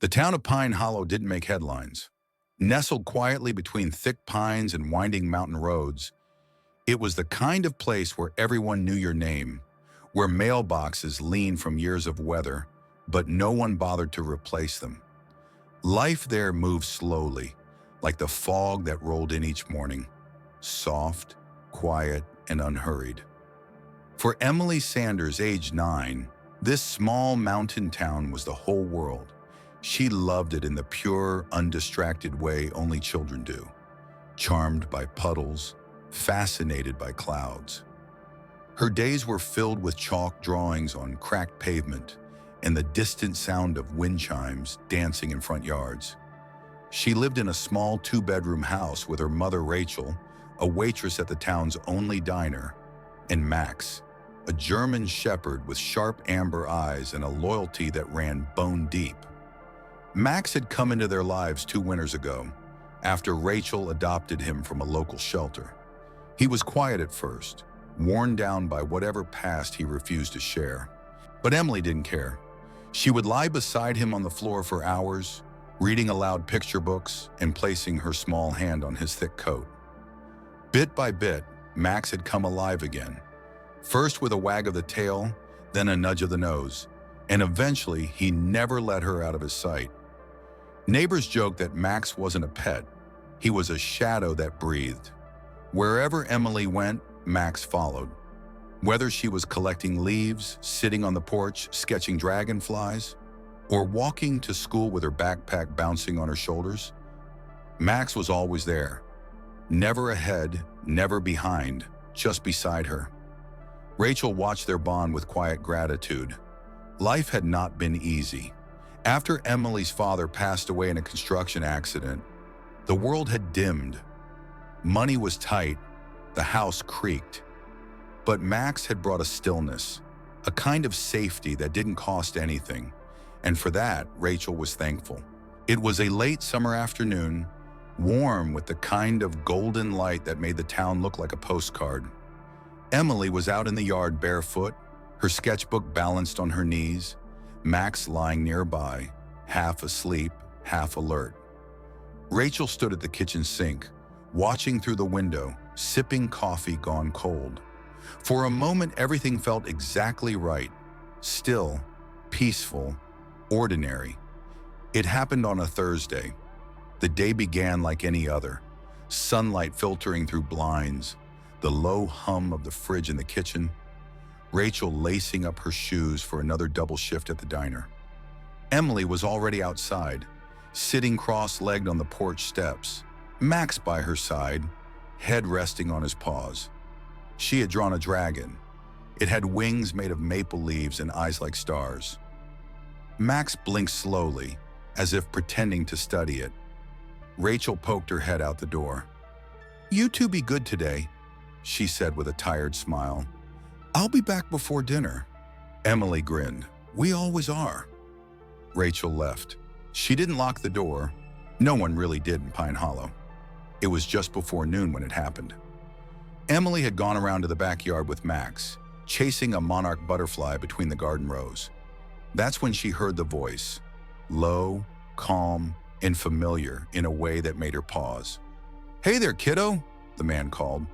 The town of Pine Hollow didn't make headlines. Nestled quietly between thick pines and winding mountain roads, it was the kind of place where everyone knew your name, where mailboxes leaned from years of weather, but no one bothered to replace them. Life there moved slowly, like the fog that rolled in each morning, soft, quiet, and unhurried. For Emily Sanders, age 9, this small mountain town was the whole world. She loved it in the pure, undistracted way only children do, charmed by puddles, fascinated by clouds. Her days were filled with chalk drawings on cracked pavement and the distant sound of wind chimes dancing in front yards. She lived in a small 2-bedroom house with her mother Rachel, a waitress at the town's only diner, and Max, a German shepherd with sharp amber eyes and a loyalty that ran bone deep. Max had come into their lives 2 winters ago, after Rachel adopted him from a local shelter. He was quiet at first, worn down by whatever past he refused to share. But Emily didn't care. She would lie beside him on the floor for hours, reading aloud picture books and placing her small hand on his thick coat. Bit by bit, Max had come alive again, first with a wag of the tail, then a nudge of the nose, and eventually he never let her out of his sight. Neighbors joked that Max wasn't a pet, he was a shadow that breathed. Wherever Emily went, Max followed. Whether she was collecting leaves, sitting on the porch, sketching dragonflies, or walking to school with her backpack bouncing on her shoulders, Max was always there. Never ahead, never behind, just beside her. Rachel watched their bond with quiet gratitude. Life had not been easy. After Emily's father passed away in a construction accident, the world had dimmed. Money was tight, the house creaked. But Max had brought a stillness, a kind of safety that didn't cost anything, and for that, Rachel was thankful. It was a late summer afternoon, warm with the kind of golden light that made the town look like a postcard. Emily was out in the yard barefoot, her sketchbook balanced on her knees, Max lying nearby, half asleep, half alert. Rachel stood at the kitchen sink, watching through the window, sipping coffee gone cold. For a moment, everything felt exactly right. Still, peaceful, ordinary. It happened on a Thursday. The day began like any other. Sunlight filtering through blinds, the low hum of the fridge in the kitchen, Rachel lacing up her shoes for another double shift at the diner. Emily was already outside, sitting cross-legged on the porch steps, Max by her side, head resting on his paws. She had drawn a dragon. It had wings made of maple leaves and eyes like stars. Max blinked slowly, as if pretending to study it. Rachel poked her head out the door. "You two be good today," she said with a tired smile. "I'll be back before dinner." Emily grinned. "We always are." Rachel left. She didn't lock the door. No one really did in Pine Hollow. It was just before noon when it happened. Emily had gone around to the backyard with Max, chasing a monarch butterfly between the garden rows. That's when she heard the voice, low, calm, and familiar in a way that made her pause. "Hey there, kiddo," the man called.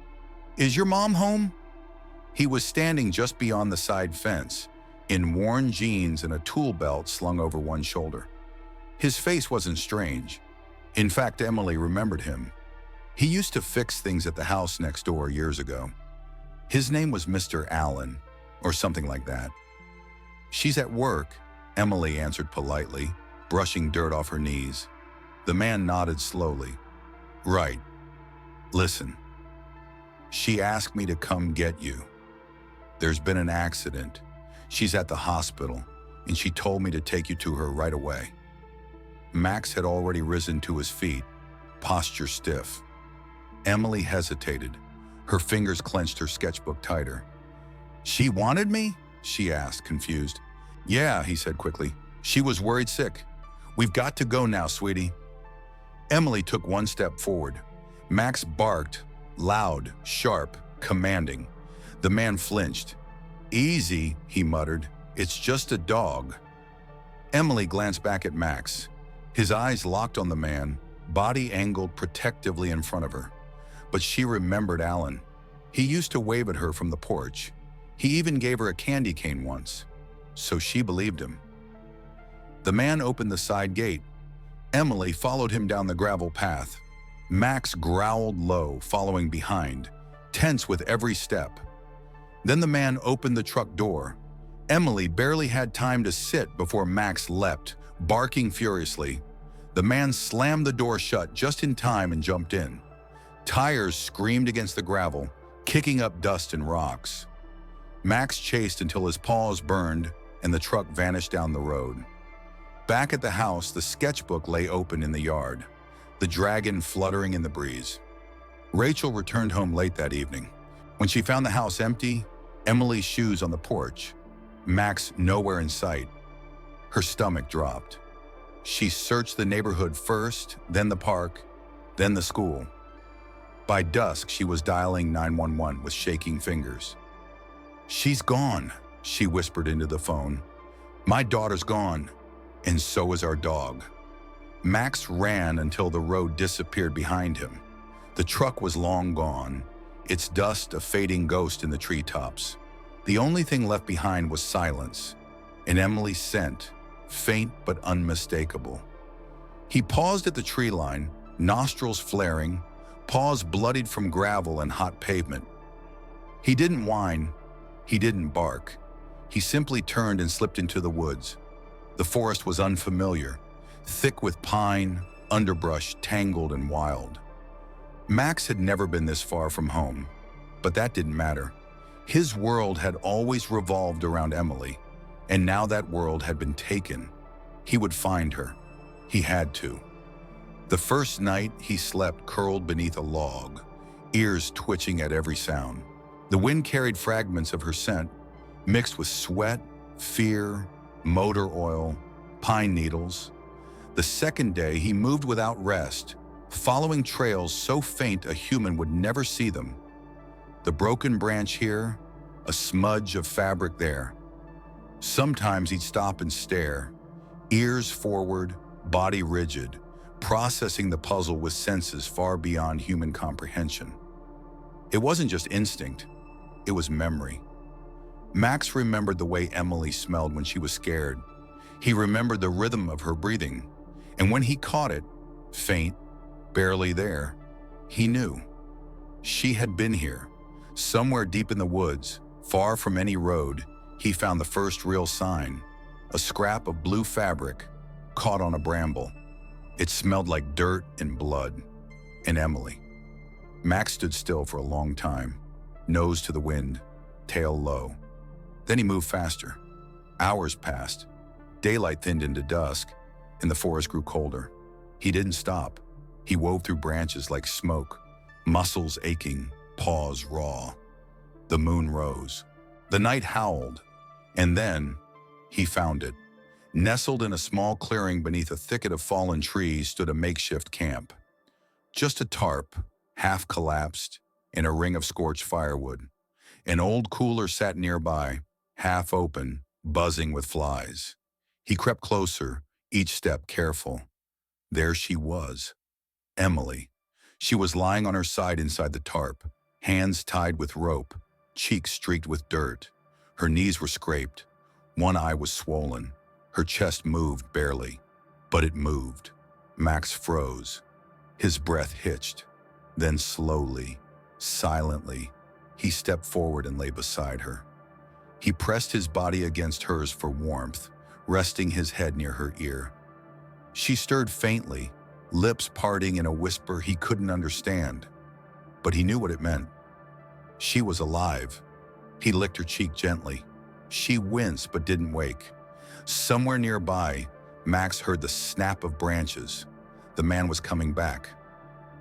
"Is your mom home?" He was standing just beyond the side fence, in worn jeans and a tool belt slung over one shoulder. His face wasn't strange. In fact, Emily remembered him. He used to fix things at the house next door years ago. His name was Mr. Allen, or something like that. "She's at work," Emily answered politely, brushing dirt off her knees. The man nodded slowly. "Right. Listen. She asked me to come get you. There's been an accident. She's at the hospital, and she told me to take you to her right away." Max had already risen to his feet, posture stiff. Emily hesitated. Her fingers clenched her sketchbook tighter. "She wanted me?" she asked, confused. "Yeah," he said quickly. "She was worried sick. We've got to go now, sweetie." Emily took one step forward. Max barked, loud, sharp, commanding. The man flinched. "Easy," he muttered. "It's just a dog." Emily glanced back at Max. His eyes locked on the man, body angled protectively in front of her. But she remembered Alan. He used to wave at her from the porch. He even gave her a candy cane once. So she believed him. The man opened the side gate. Emily followed him down the gravel path. Max growled low, following behind, tense with every step. Then the man opened the truck door. Emily barely had time to sit before Max leapt, barking furiously. The man slammed the door shut just in time and jumped in. Tires screamed against the gravel, kicking up dust and rocks. Max chased until his paws burned and the truck vanished down the road. Back at the house, the sketchbook lay open in the yard, the dragon fluttering in the breeze. Rachel returned home late that evening. When she found the house empty, Emily's shoes on the porch, Max nowhere in sight, her stomach dropped. She searched the neighborhood first, then the park, then the school. By dusk, she was dialing 911 with shaking fingers. "She's gone," she whispered into the phone. "My daughter's gone, and so is our dog." Max ran until the road disappeared behind him. The truck was long gone, its dust a fading ghost in the treetops. The only thing left behind was silence, and Emily's scent, faint but unmistakable. He paused at the tree line, nostrils flaring, paws bloodied from gravel and hot pavement. He didn't whine, he didn't bark. He simply turned and slipped into the woods. The forest was unfamiliar, thick with pine, underbrush, tangled and wild. Max had never been this far from home, but that didn't matter. His world had always revolved around Emily, and now that world had been taken. He would find her. He had to. The first night, he slept curled beneath a log, ears twitching at every sound. The wind carried fragments of her scent, mixed with sweat, fear, motor oil, pine needles. The second day, he moved without rest, following trails so faint a human would never see them. The broken branch here, a smudge of fabric there. Sometimes he'd stop and stare, ears forward, body rigid, processing the puzzle with senses far beyond human comprehension. It wasn't just instinct, it was memory. Max remembered the way Emily smelled when she was scared. He remembered the rhythm of her breathing, and when he caught it, faint, barely there, he knew. She had been here. Somewhere deep in the woods, far from any road, he found the first real sign, a scrap of blue fabric caught on a bramble. It smelled like dirt and blood, and Emily. Max stood still for a long time, nose to the wind, tail low. Then he moved faster. Hours passed. Daylight thinned into dusk, and the forest grew colder. He didn't stop. He wove through branches like smoke, muscles aching, paws raw. The moon rose. The night howled. And then he found it. Nestled in a small clearing beneath a thicket of fallen trees stood a makeshift camp. Just a tarp, half collapsed, in a ring of scorched firewood. An old cooler sat nearby, half open, buzzing with flies. He crept closer, each step careful. There she was, Emily. She was lying on her side inside the tarp, hands tied with rope, cheeks streaked with dirt. Her knees were scraped. One eye was swollen. Her chest moved barely, but it moved. Max froze. His breath hitched. Then slowly, silently, he stepped forward and lay beside her. He pressed his body against hers for warmth, resting his head near her ear. She stirred faintly, lips parting in a whisper he couldn't understand, but he knew what it meant. She was alive. He licked her cheek gently. She winced but didn't wake. Somewhere nearby, Max heard the snap of branches. The man was coming back.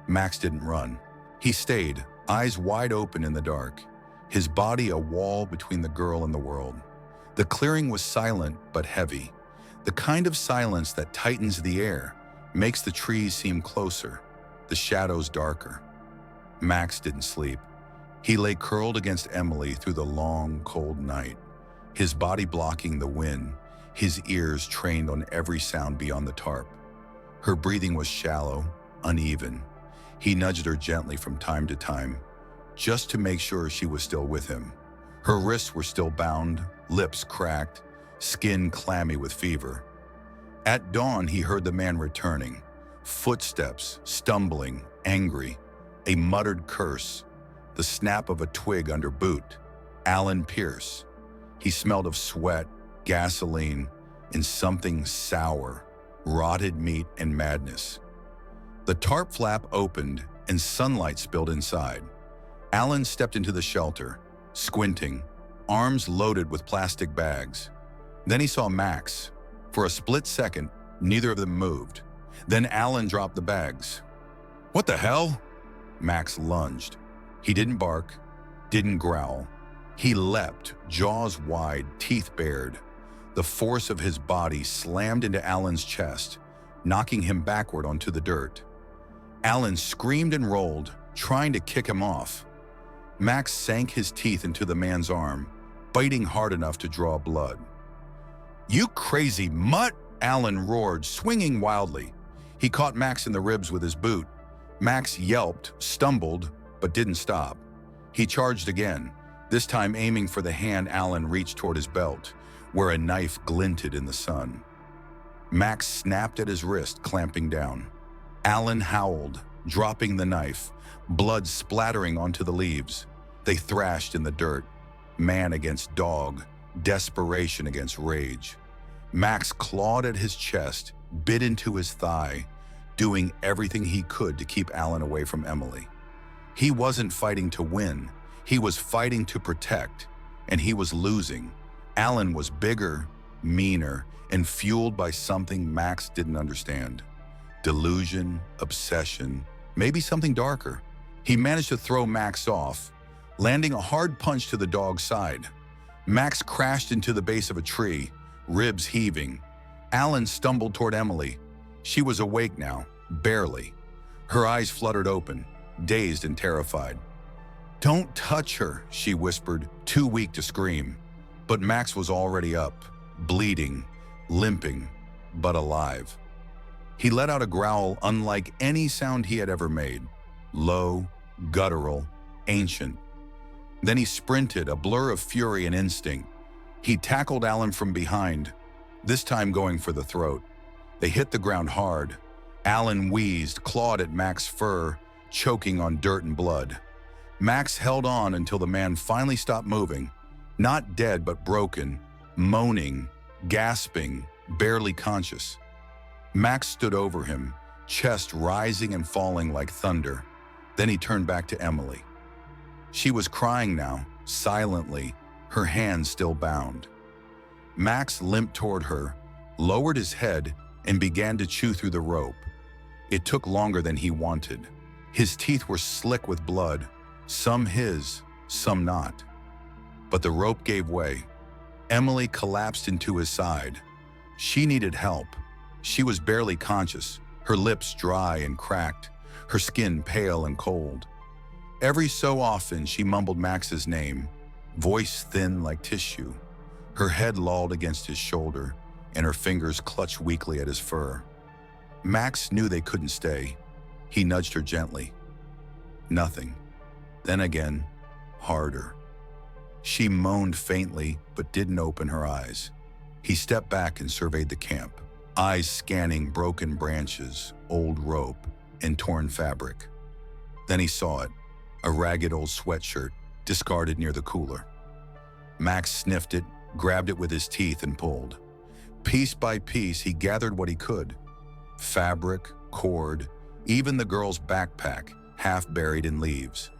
Max didn't run. He stayed, eyes wide open in the dark, his body a wall between the girl and the world. The clearing was silent but heavy, the kind of silence that tightens the air, makes the trees seem closer, the shadows darker. Max didn't sleep. He lay curled against Emily through the long, cold night, his body blocking the wind, his ears trained on every sound beyond the tarp. Her breathing was shallow, uneven. He nudged her gently from time to time, just to make sure she was still with him. Her wrists were still bound, lips cracked, skin clammy with fever. At dawn, he heard the man returning. Footsteps, stumbling, angry, a muttered curse, the snap of a twig under boot. Alan Pierce. He smelled of sweat, gasoline, and something sour, rotted meat and madness. The tarp flap opened and sunlight spilled inside. Alan stepped into the shelter, squinting, arms loaded with plastic bags. Then he saw Max. For a split second, neither of them moved. Then Alan dropped the bags. "What the hell?" Max lunged. He didn't bark, didn't growl. He leapt, jaws wide, teeth bared. The force of his body slammed into Alan's chest, knocking him backward onto the dirt. Alan screamed and rolled, trying to kick him off. Max sank his teeth into the man's arm, biting hard enough to draw blood. "You crazy mutt!" Alan roared, swinging wildly. He caught Max in the ribs with his boot. Max yelped, stumbled, but didn't stop. He charged again, this time aiming for the hand Alan reached toward his belt, where a knife glinted in the sun. Max snapped at his wrist, clamping down. Alan howled, dropping the knife, blood splattering onto the leaves. They thrashed in the dirt, man against dog, desperation against rage. Max clawed at his chest, bit into his thigh, doing everything he could to keep Alan away from Emily. He wasn't fighting to win, he was fighting to protect, and he was losing. Alan was bigger, meaner, and fueled by something Max didn't understand. Delusion, obsession, maybe something darker. He managed to throw Max off, landing a hard punch to the dog's side. Max crashed into the base of a tree, ribs heaving. Alan stumbled toward Emily. She was awake now, barely. Her eyes fluttered open, dazed and terrified. "Don't touch her," she whispered, too weak to scream. But Max was already up, bleeding, limping, but alive. He let out a growl unlike any sound he had ever made. Low, guttural, ancient. Then he sprinted, a blur of fury and instinct. He tackled Alan from behind, this time going for the throat. They hit the ground hard. Alan wheezed, clawed at Max's fur, choking on dirt and blood. Max held on until the man finally stopped moving, not dead but broken, moaning, gasping, barely conscious. Max stood over him, chest rising and falling like thunder. Then he turned back to Emily. She was crying now, silently, her hands still bound. Max limped toward her, lowered his head, and began to chew through the rope. It took longer than he wanted. His teeth were slick with blood, some his, some not. But the rope gave way. Emily collapsed into his side. She needed help. She was barely conscious, her lips dry and cracked, her skin pale and cold. Every so often she mumbled Max's name, voice thin like tissue. Her head lolled against his shoulder, and her fingers clutched weakly at his fur. Max knew they couldn't stay. He nudged her gently. Nothing. Then again, harder. She moaned faintly, but didn't open her eyes. He stepped back and surveyed the camp, eyes scanning broken branches, old rope, and torn fabric. Then he saw it, a ragged old sweatshirt, discarded near the cooler. Max sniffed it, grabbed it with his teeth, and pulled. Piece by piece, he gathered what he could. Fabric, cord, even the girl's backpack, half buried in leaves.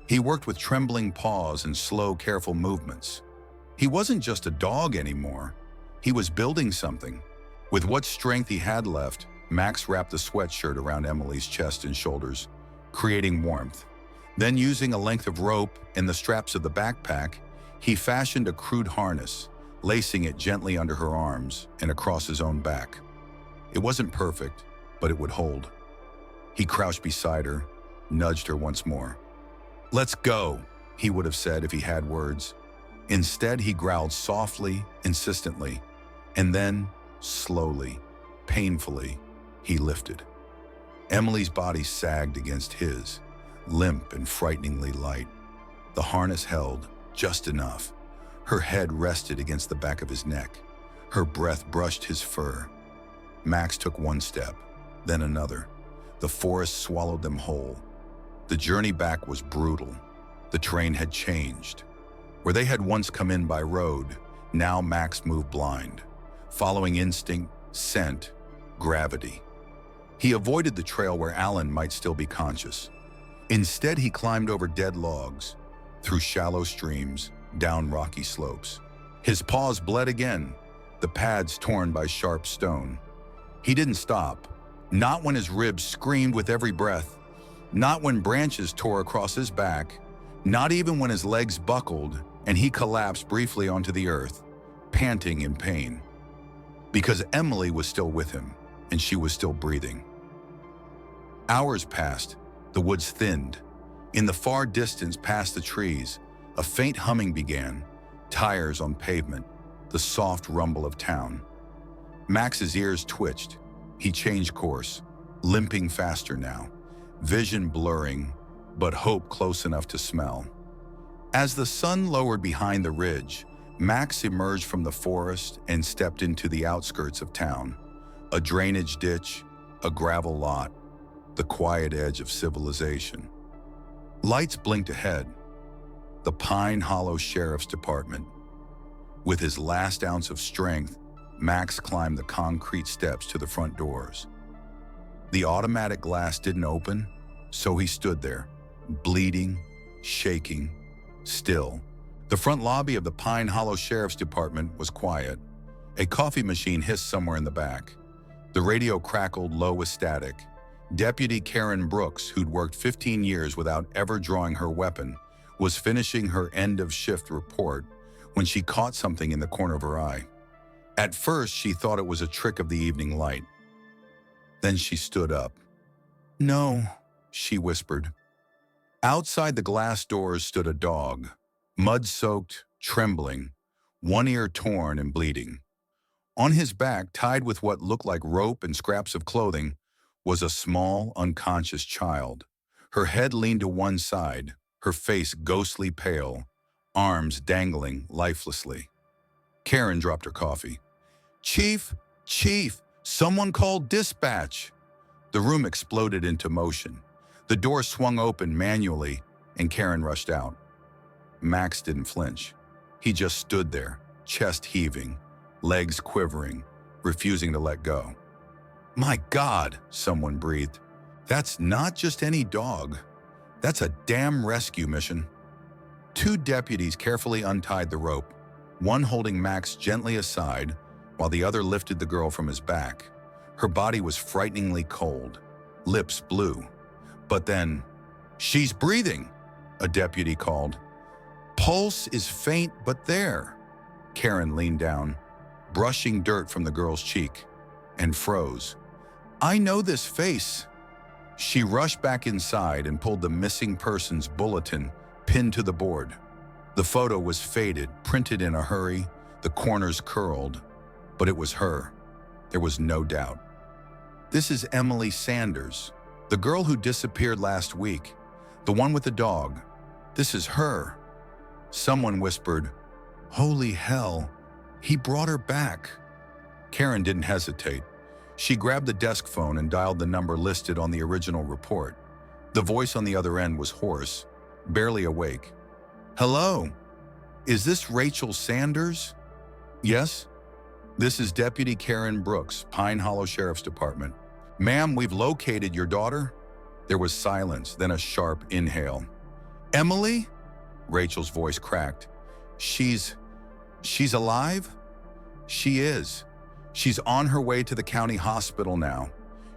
He worked with trembling paws and slow, careful movements. He wasn't just a dog anymore. He was building something. With what strength he had left, Max wrapped the sweatshirt around Emily's chest and shoulders, creating warmth. Then, using a length of rope and the straps of the backpack, he fashioned a crude harness, lacing it gently under her arms and across his own back. It wasn't perfect, but it would hold. He crouched beside her, nudged her once more. "Let's go," he would have said if he had words. Instead, he growled softly, insistently, and then, slowly, painfully, He lifted. Emily's body sagged against his, limp and frighteningly light. The harness held just enough. Her head rested against the back of his neck. Her breath brushed his fur. Max took one step, then another. The forest swallowed them whole. The journey back was brutal. The terrain had changed. Where they had once come in by road, now Max moved blind, following instinct, scent, gravity. He avoided the trail where Alan might still be conscious. Instead, he climbed over dead logs, through shallow streams, down rocky slopes. His paws bled again, the pads torn by sharp stone. He didn't stop, not when his ribs screamed with every breath, not when branches tore across his back, not even when his legs buckled and he collapsed briefly onto the earth, panting in pain. Because Emily was still with him, and she was still breathing. Hours passed, the woods thinned. In the far distance past the trees, a faint humming began, tires on pavement, the soft rumble of town. Max's ears twitched. He changed course, limping faster now, vision blurring, but hope close enough to smell. As the sun lowered behind the ridge, Max emerged from the forest and stepped into the outskirts of town. A drainage ditch, a gravel lot, the quiet edge of civilization. Lights blinked ahead. The Pine Hollow Sheriff's Department. With his last ounce of strength, Max climbed the concrete steps to the front doors. The automatic glass didn't open, so he stood there, bleeding, shaking, still. The front lobby of the Pine Hollow Sheriff's Department was quiet. A coffee machine hissed somewhere in the back. The radio crackled low with static. Deputy Karen Brooks, who'd worked 15 years without ever drawing her weapon, was finishing her end-of-shift report when she caught something in the corner of her eye. At first, she thought it was a trick of the evening light. Then she stood up. "No," she whispered. Outside the glass doors stood a dog, mud-soaked, trembling, one ear torn and bleeding. On his back, tied with what looked like rope and scraps of clothing, was a small, unconscious child. Her head leaned to one side, her face ghostly pale, arms dangling lifelessly. Karen dropped her coffee. "Chief, Chief, someone called dispatch!" The room exploded into motion. The door swung open manually, and Karen rushed out. Max didn't flinch. He just stood there, chest heaving, legs quivering, refusing to let go. "My God," someone breathed. "That's not just any dog. That's a damn rescue mission." Two deputies carefully untied the rope, one holding Max gently aside while the other lifted the girl from his back. Her body was frighteningly cold, lips blue. But then, "She's breathing," a deputy called. "Pulse is faint but there." Karen leaned down, brushing dirt from the girl's cheek, and froze. "I know this face." She rushed back inside and pulled the missing persons bulletin pinned to the board. The photo was faded, printed in a hurry, the corners curled, but it was her. There was no doubt. "This is Emily Sanders, the girl who disappeared last week, the one with the dog. This is her." Someone whispered, "Holy hell, he brought her back." Karen didn't hesitate. She grabbed the desk phone and dialed the number listed on the original report. The voice on the other end was hoarse, barely awake. "Hello, is this Rachel Sanders?" "Yes." "This is Deputy Karen Brooks, Pine Hollow Sheriff's Department. Ma'am, we've located your daughter." There was silence, then a sharp inhale. "Emily?" Rachel's voice cracked. She's alive?" "She is. She's on her way to the county hospital now.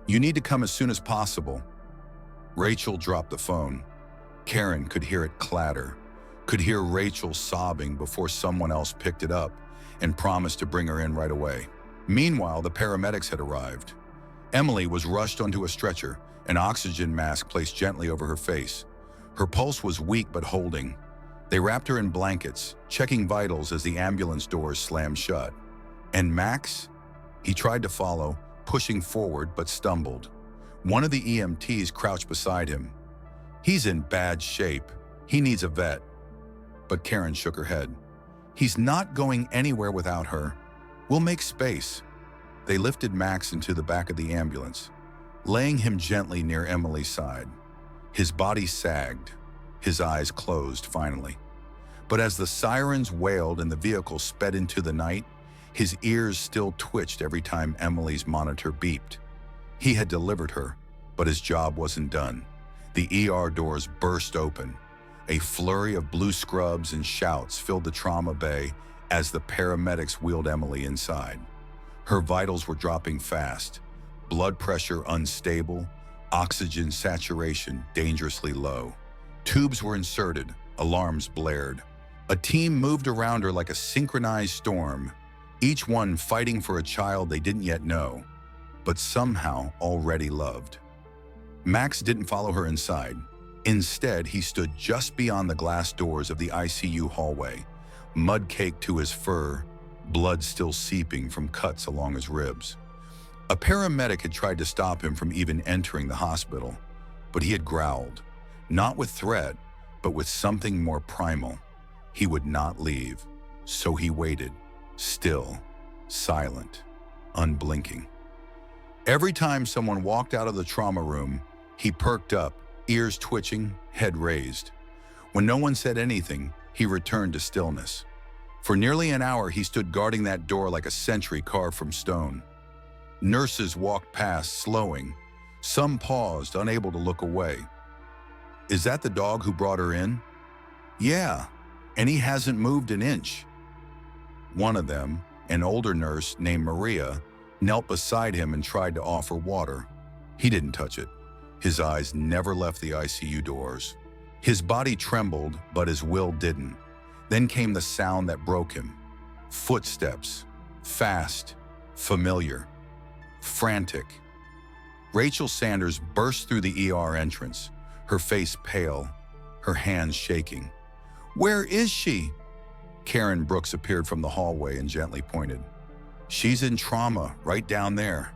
You need to come as soon as possible." Rachel dropped the phone. Karen could hear it clatter, could hear Rachel sobbing before someone else picked it up and promised to bring her in right away. Meanwhile, the paramedics had arrived. Emily was rushed onto a stretcher, an oxygen mask placed gently over her face. Her pulse was weak but holding. They wrapped her in blankets, checking vitals as the ambulance doors slammed shut. And Max? He tried to follow, pushing forward but stumbled. One of the EMTs crouched beside him. "He's in bad shape. He needs a vet." But Karen shook her head. "He's not going anywhere without her. We'll make space." They lifted Max into the back of the ambulance, laying him gently near Emily's side. His body sagged, his eyes closed finally. But as the sirens wailed and the vehicle sped into the night, his ears still twitched every time Emily's monitor beeped. He had delivered her, but his job wasn't done. The ER doors burst open. A flurry of blue scrubs and shouts filled the trauma bay as the paramedics wheeled Emily inside. Her vitals were dropping fast, blood pressure unstable, oxygen saturation dangerously low. Tubes were inserted, alarms blared. A team moved around her like a synchronized storm, each one fighting for a child they didn't yet know, but somehow already loved. Max didn't follow her inside. Instead, he stood just beyond the glass doors of the ICU hallway, mud caked to his fur, blood still seeping from cuts along his ribs. A paramedic had tried to stop him from even entering the hospital, but he had growled, not with threat, but with something more primal. He would not leave, so he waited, still, silent, unblinking. Every time someone walked out of the trauma room, he perked up, ears twitching, head raised. When no one said anything, he returned to stillness. For nearly an hour, he stood guarding that door like a sentry carved from stone. Nurses walked past, slowing. Some paused, unable to look away. "Is that the dog who brought her in?" "Yeah, and he hasn't moved an inch." One of them, an older nurse named Maria, knelt beside him and tried to offer water. He didn't touch it. His eyes never left the ICU doors. His body trembled, but his will didn't. Then came the sound that broke him. Footsteps. Fast. Familiar. Frantic. Rachel Sanders burst through the ER entrance, her face pale, her hands shaking. "Where is she?" Karen Brooks appeared from the hallway and gently pointed. "She's in trauma, right down there.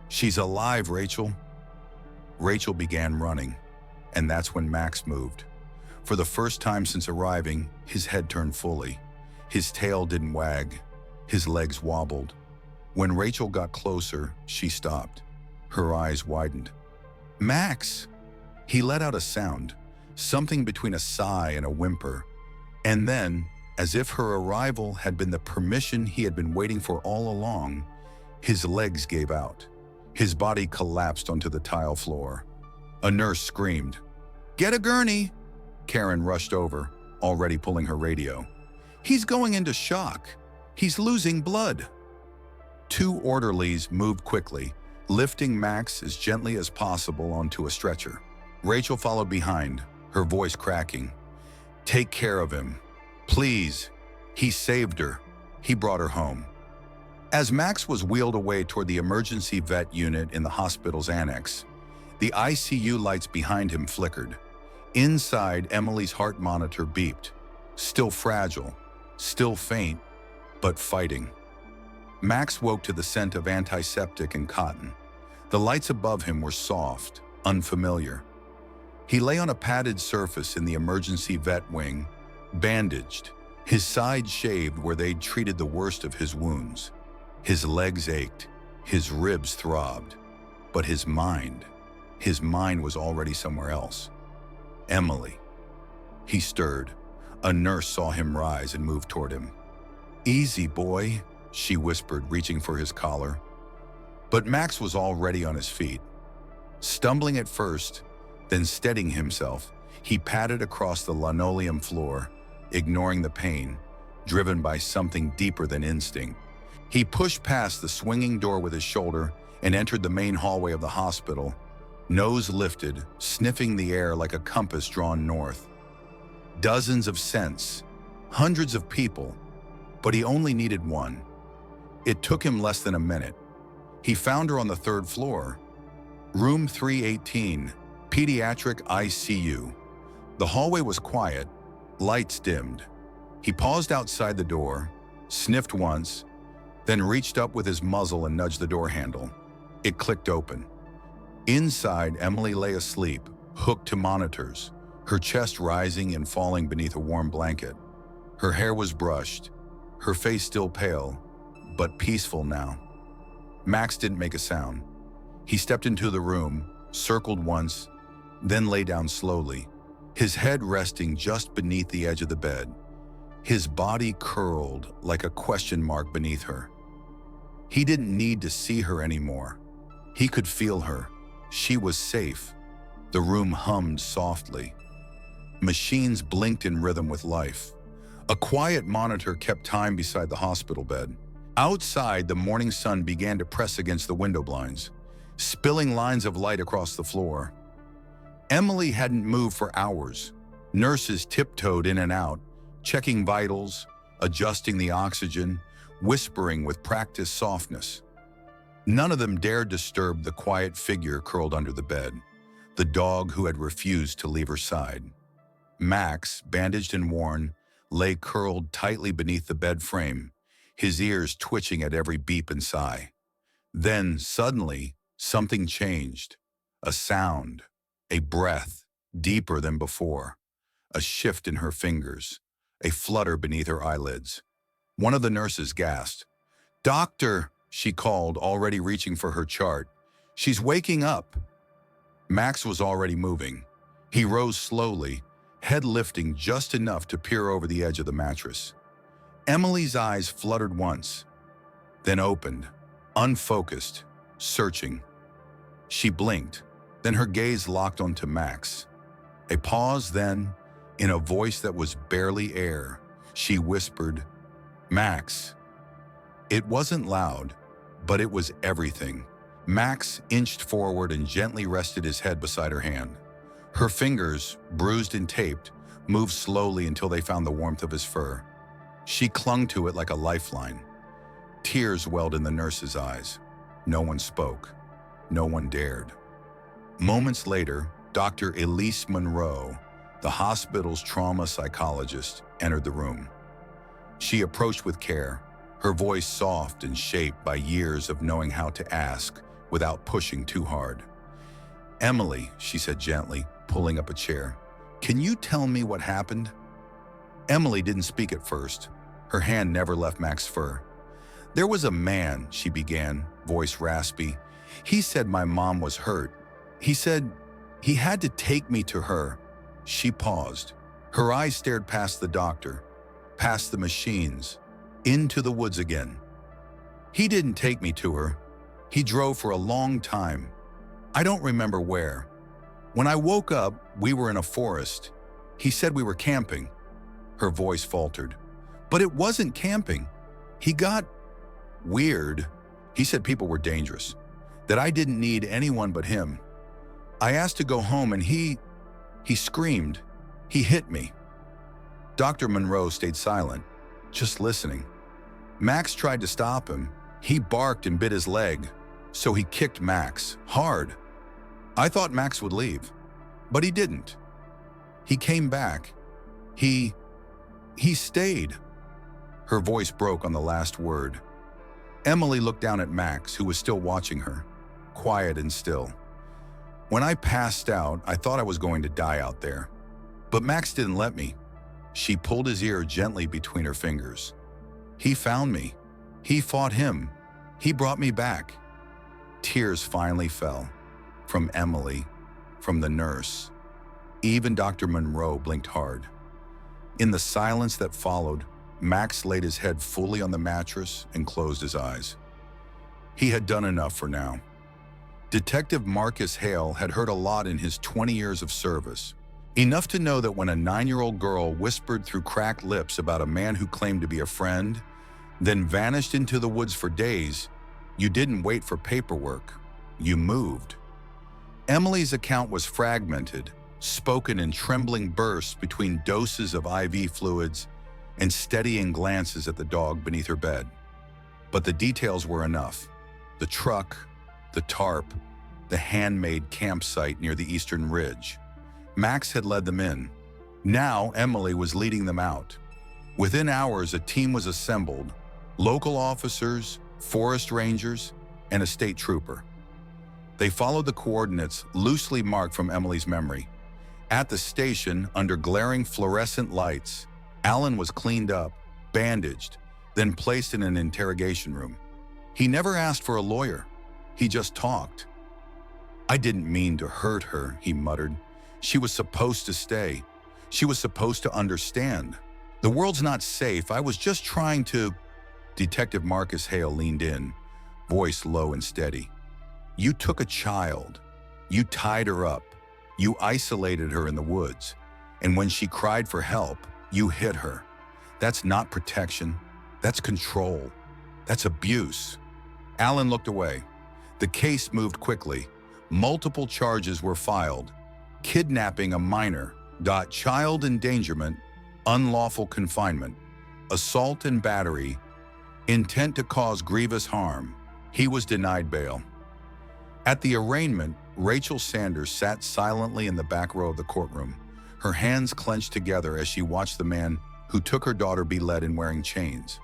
She's alive, Rachel." Rachel began running, and that's when Max moved. For the first time since arriving, his head turned fully. His tail didn't wag. His legs wobbled. When Rachel got closer, she stopped. Her eyes widened. "Max!" He let out a sound, something between a sigh and a whimper. And then, as if her arrival had been the permission he had been waiting for all along, his legs gave out. His body collapsed onto the tile floor. A nurse screamed, "Get a gurney!" Karen rushed over, already pulling her radio. "He's going into shock. He's losing blood." Two orderlies moved quickly, lifting Max as gently as possible onto a stretcher. Rachel followed behind, her voice cracking. "Take care of him. Please. He saved her. He brought her home." As Max was wheeled away toward the emergency vet unit in the hospital's annex, the ICU lights behind him flickered. Inside, Emily's heart monitor beeped. Still fragile, still faint, but fighting. Max woke to the scent of antiseptic and cotton. The lights above him were soft, unfamiliar. He lay on a padded surface in the emergency vet wing, bandaged, his side shaved where they'd treated the worst of his wounds. His legs ached, his ribs throbbed, but his mind was already somewhere else. Emily. He stirred. A nurse saw him rise and move toward him. "Easy, boy," she whispered, reaching for his collar. But Max was already on his feet. Stumbling at first, then steadying himself, he padded across the linoleum floor, ignoring the pain, driven by something deeper than instinct. He pushed past the swinging door with his shoulder and entered the main hallway of the hospital, nose lifted, sniffing the air like a compass drawn north. Dozens of scents, hundreds of people, but he only needed one. It took him less than a minute. He found her on the third floor. Room 318, Pediatric ICU. The hallway was quiet, lights dimmed. He paused outside the door, sniffed once, then reached up with his muzzle and nudged the door handle. It clicked open. Inside, Emily lay asleep, hooked to monitors, her chest rising and falling beneath a warm blanket. Her hair was brushed, her face still pale, but peaceful now. Max didn't make a sound. He stepped into the room, circled once, then lay down slowly, his head resting just beneath the edge of the bed. His body curled like a question mark beneath her. He didn't need to see her anymore. He could feel her. She was safe. The room hummed softly. Machines blinked in rhythm with life. A quiet monitor kept time beside the hospital bed. Outside, the morning sun began to press against the window blinds, spilling lines of light across the floor. Emily hadn't moved for hours. Nurses tiptoed in and out, checking vitals, adjusting the oxygen, whispering with practiced softness. None of them dared disturb the quiet figure curled under the bed, the dog who had refused to leave her side. Max, bandaged and worn, lay curled tightly beneath the bed frame, his ears twitching at every beep and sigh. Then, suddenly, something changed. A sound, a breath, deeper than before, a shift in her fingers, a flutter beneath her eyelids. One of the nurses gasped. "Doctor," she called, already reaching for her chart. "She's waking up." Max was already moving. He rose slowly, head lifting just enough to peer over the edge of the mattress. Emily's eyes fluttered once, then opened, unfocused, searching. She blinked, then her gaze locked onto Max. A pause, then, in a voice that was barely air, she whispered, "Max." It wasn't loud, but it was everything. Max inched forward and gently rested his head beside her hand. Her fingers, bruised and taped, moved slowly until they found the warmth of his fur. She clung to it like a lifeline. Tears welled in the nurse's eyes. No one spoke. No one dared. Moments later, Dr. Elise Monroe, the hospital's trauma psychologist, entered the room. She approached with care, her voice soft and shaped by years of knowing how to ask without pushing too hard. "Emily," she said gently, pulling up a chair, "can you tell me what happened?" Emily didn't speak at first. Her hand never left Max's fur. "There was a man," she began, voice raspy. "He said my mom was hurt. He said he had to take me to her." She paused. Her eyes stared past the doctor, past the machines, into the woods again. "He didn't take me to her. He drove for a long time. I don't remember where. When I woke up, we were in a forest. He said we were camping." Her voice faltered. "But it wasn't camping. He got weird. He said people were dangerous, that I didn't need anyone but him. I asked to go home and he screamed. He hit me." Dr. Monroe stayed silent, just listening. Max tried to stop him. He barked and bit his leg, so he kicked Max, hard. I thought Max would leave, but he didn't. He came back. He stayed. Her voice broke on the last word. Emily looked down at Max, who was still watching her, quiet and still. "When I passed out, I thought I was going to die out there. But Max didn't let me." She pulled his ear gently between her fingers. "He found me. He fought him. He brought me back." Tears finally fell. From Emily, from the nurse. Even Dr. Monroe blinked hard. In the silence that followed, Max laid his head fully on the mattress and closed his eyes. He had done enough for now. Detective Marcus Hale had heard a lot in his 20 years of service. Enough to know that when a 9-year-old girl whispered through cracked lips about a man who claimed to be a friend, then vanished into the woods for days, you didn't wait for paperwork. You moved. Emily's account was fragmented, spoken in trembling bursts between doses of IV fluids and steadying glances at the dog beneath her bed. But the details were enough. The truck, the tarp, the handmade campsite near the eastern ridge. Max had led them in. Now Emily was leading them out. Within hours, a team was assembled, local officers, forest rangers, and a state trooper. They followed the coordinates loosely marked from Emily's memory. At the station, under glaring fluorescent lights, Alan was cleaned up, bandaged, then placed in an interrogation room. He never asked for a lawyer. He just talked. "I didn't mean to hurt her," he muttered. "She was supposed to stay. She was supposed to understand. The world's not safe. I was just trying to—" Detective Marcus Hale leaned in, voice low and steady. "You took a child. You tied her up. You isolated her in the woods. And when she cried for help, you hit her. That's not protection. That's control. That's abuse." Alan looked away. The case moved quickly. Multiple charges were filed. Kidnapping a minor, child endangerment, unlawful confinement, assault and battery, intent to cause grievous harm. He was denied bail. At the arraignment, Rachel Sanders sat silently in the back row of the courtroom, her hands clenched together as she watched the man who took her daughter be led in wearing chains.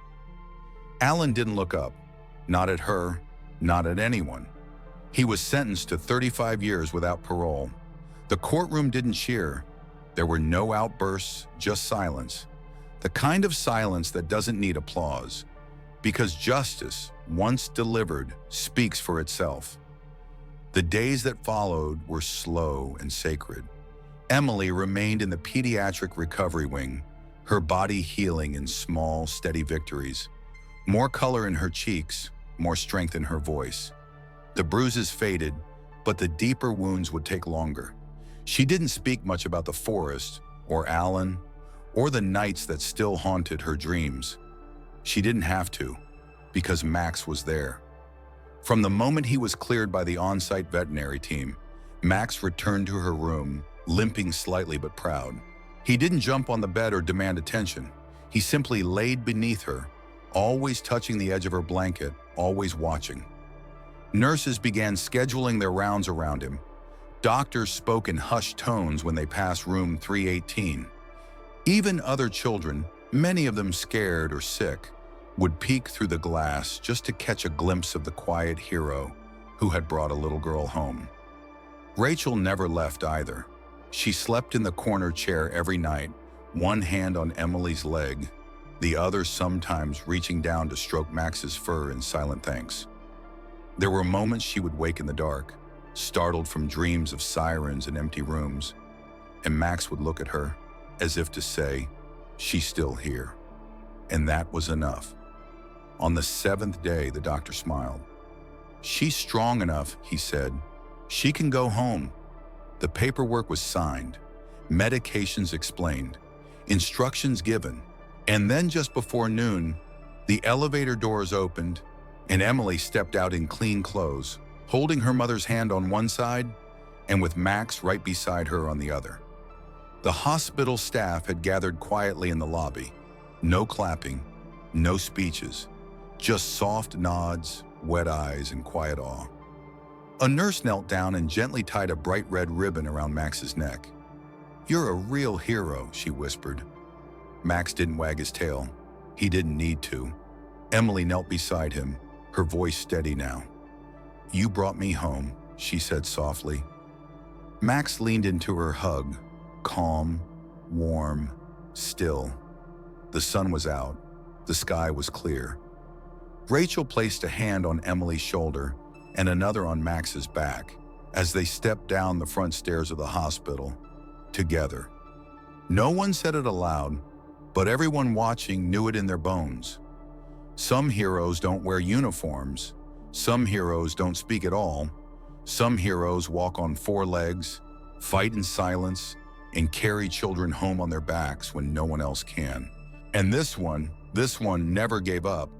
Alan didn't look up, not at her, not at anyone. He was sentenced to 35 years without parole. The courtroom didn't cheer. There were no outbursts, just silence. The kind of silence that doesn't need applause, because justice, once delivered, speaks for itself. The days that followed were slow and sacred. Emily remained in the pediatric recovery wing, her body healing in small, steady victories. More color in her cheeks, more strength in her voice. The bruises faded, but the deeper wounds would take longer. She didn't speak much about the forest, or Alan, or the nights that still haunted her dreams. She didn't have to, because Max was there. From the moment he was cleared by the on-site veterinary team, Max returned to her room, limping slightly but proud. He didn't jump on the bed or demand attention. He simply laid beneath her, always touching the edge of her blanket, always watching. Nurses began scheduling their rounds around him. Doctors spoke in hushed tones when they passed room 318. Even other children, many of them scared or sick, would peek through the glass just to catch a glimpse of the quiet hero who had brought a little girl home. Rachel never left either. She slept in the corner chair every night, one hand on Emily's leg, the other sometimes reaching down to stroke Max's fur in silent thanks. There were moments she would wake in the dark, startled from dreams of sirens and empty rooms, and Max would look at her, as if to say, "She's still here." And that was enough. On the 7th day, the doctor smiled. "She's strong enough," he said. "She can go home." The paperwork was signed, medications explained, instructions given, and then just before noon, the elevator doors opened, and Emily stepped out in clean clothes, holding her mother's hand on one side and with Max right beside her on the other. The hospital staff had gathered quietly in the lobby. No clapping, no speeches, just soft nods, wet eyes, and quiet awe. A nurse knelt down and gently tied a bright red ribbon around Max's neck. "You're a real hero," she whispered. Max didn't wag his tail. He didn't need to. Emily knelt beside him, her voice steady now. "You brought me home," she said softly. Max leaned into her hug, calm, warm, still. The sun was out. The sky was clear. Rachel placed a hand on Emily's shoulder and another on Max's back as they stepped down the front stairs of the hospital, together. No one said it aloud, but everyone watching knew it in their bones. Some heroes don't wear uniforms. Some heroes don't speak at all. Some heroes walk on 4 legs, fight in silence, and carry children home on their backs when no one else can. And this one never gave up.